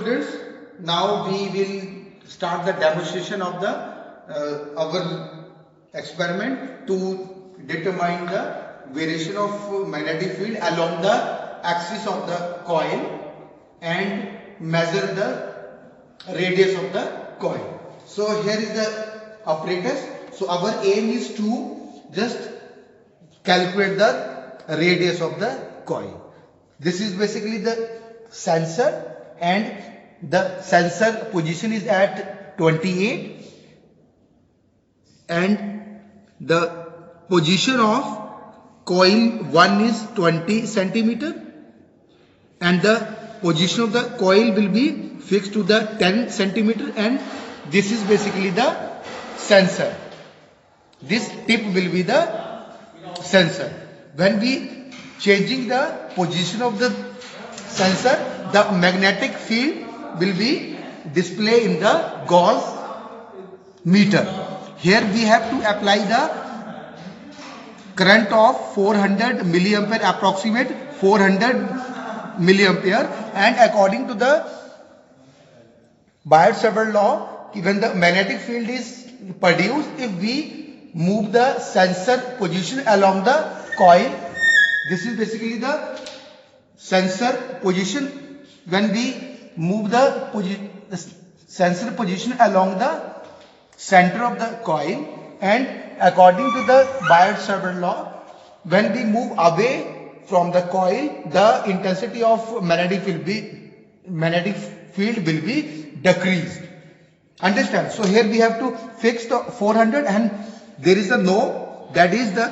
students, now we will start the demonstration of the our experiment to determine the variation of magnetic field along the axis of the coil and measure the radius of the coil. So here is the apparatus. So our aim is to just calculate the radius of the coil. This is basically the sensor, and the sensor position is at 28 and the position of coil 1 is 20 centimeter and the position of the coil will be fixed to the 10 centimeter, and this is basically the sensor. This tip will be the sensor. When we changing the position of the sensor, the magnetic field will be displayed in the Gauss meter. Here we have to apply the current of 400 milliampere, approximate 400 milliampere, and according to the Biot-Savart law, when the magnetic field is produced, if we move the sensor position along the coil, this is basically the sensor position. When we move the sensor position along the center of the coil, and according to the Biot-Savart law, when we move away from the coil, the intensity of magnetic field will be decreased. Understand? So here we have to fix the 400, and there is a knob, that is the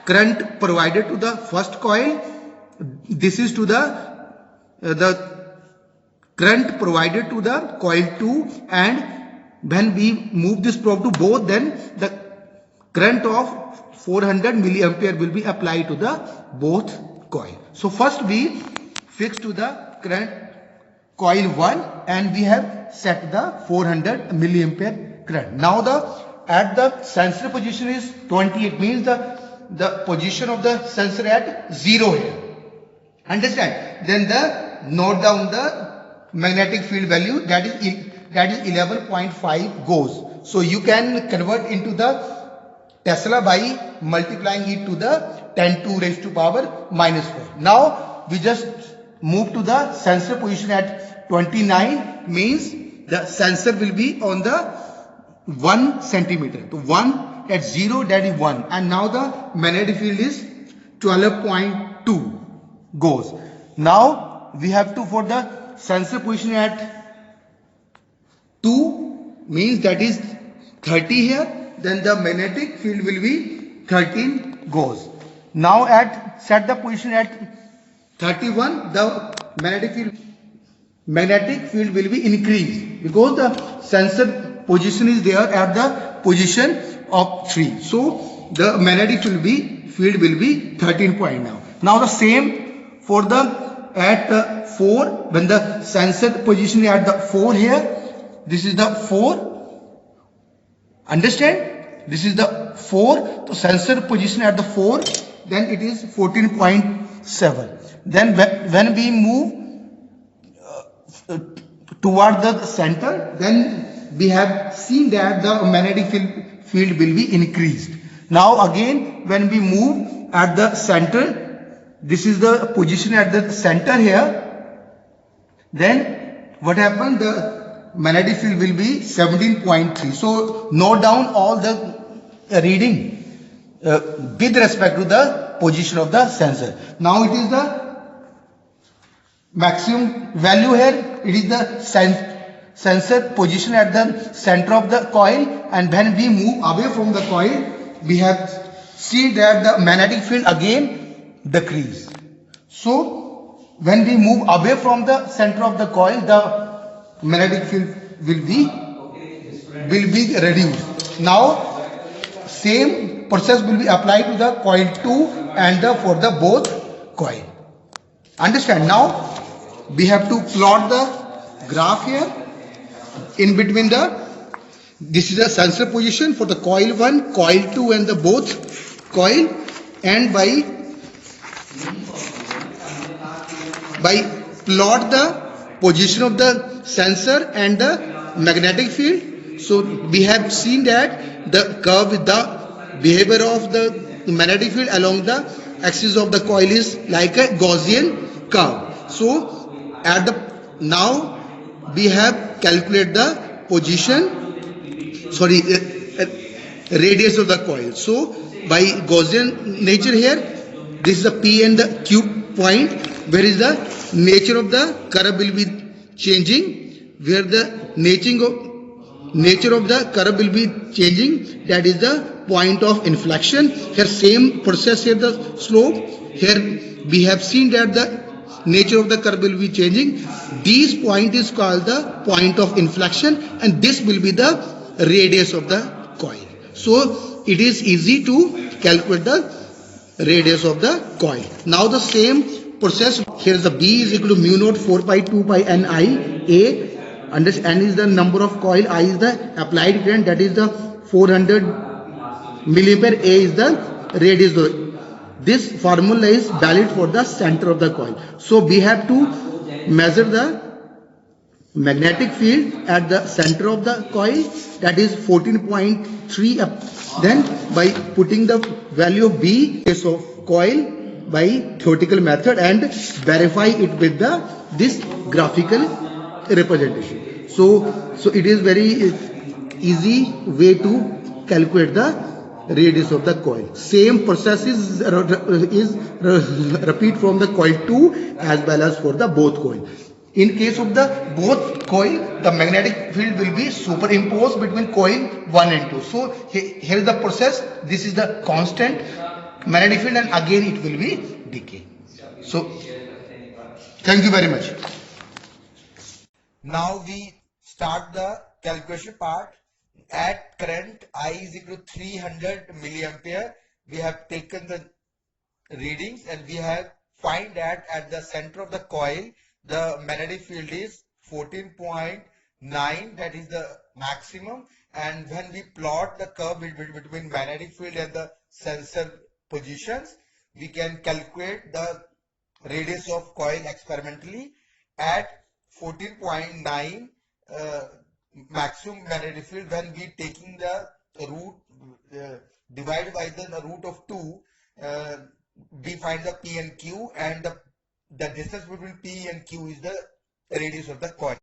current provided to the first coil. This is to the current provided to the coil 2, and when we move this probe to both, then the current of 400 milliampere will be applied to the both coil. So first we fix to the current coil 1 and we have set the 400 milliampere current. Now at the sensor position is 28, means the position of the sensor at 0 here. Understand? Then note down the magnetic field value, that is 11.5 goes. So you can convert into the Tesla by multiplying it to the 10 to raised to power minus 4. Now we just move to the sensor position at 29, means the sensor will be on the 1 centimeter. So 1 at 0, that is 1, and now the magnetic field is 12.2 goes. Now we have to, for the sensor position at 2, means that is 30 here, then the magnetic field will be 13 goes. Now set the position at 31, the magnetic field will be increased because the sensor position is there at the position of 3. So the magnetic field will be 13 point now. Now the same for the at 4, when the sensor position is at the 4 here, this is the 4. Understand? This is the 4. So sensor position at the 4, then it is 14.7. Then when we move toward the center, then we have seen that the magnetic field will be increased. Now again, when we move at the center, this is the position at the center here, then what happened? The magnetic field will be 17.3. So note down all the reading with respect to the position of the sensor. Now it is the maximum value here. It is the sensor position at the center of the coil, and when we move away from the coil, we have seen that the magnetic field again decrease. So when we move away from the center of the coil, the magnetic field will be reduced. Now same process will be applied to the coil 2 and for the both coil. Understand? Now we have to plot the graph here. In between this is the sensor position for the coil 1, coil 2 and the both coil, and by plot the position of the sensor and the magnetic field. So we have seen that the curve with the behavior of the magnetic field along the axis of the coil is like a Gaussian curve. So at the now we have calculated the position, sorry, radius of the coil. So by Gaussian nature here, this is the P and the Q point, where is the nature of the curve will be changing, where the nature of the curve will be changing, that is the point of inflection. Here same process, here the slope, here we have seen that the nature of the curve will be changing. This point is called the point of inflection, and this will be the radius of the coil. So it is easy to calculate the radius of the coil. Now the same process, here is the B is equal to mu naught 4 pi 2 pi Ni. A under N is the number of coil, I is the applied current, that is the 400 milliampere, A is the radius. This formula is valid for the center of the coil. So we have to measure the magnetic field at the center of the coil, that is 14.3 up. Then by putting the value of B case of coil by theoretical method and verify it with the this graphical representation. So it is very easy way to calculate the radius of the coil. Same process is repeat from the coil 2 as well as for the both coil. In case of the both coil, the magnetic field will be superimposed between coil 1 and 2. So here is the process. This is the constant magnetic field, and again it will be decay. So thank you very much. Now we start the calculation part. At current I is equal to 300 milliampere, we have taken the readings and we have find that at the center of the coil the magnetic field is 14.9, that is the maximum, and when we plot the curve between magnetic field and the sensor positions, we can calculate the radius of coil experimentally at 14.9 maximum magnetic field. When we taking the root divided by the root of 2, we find the P and Q, and the distance between P and Q is the radius of the coil.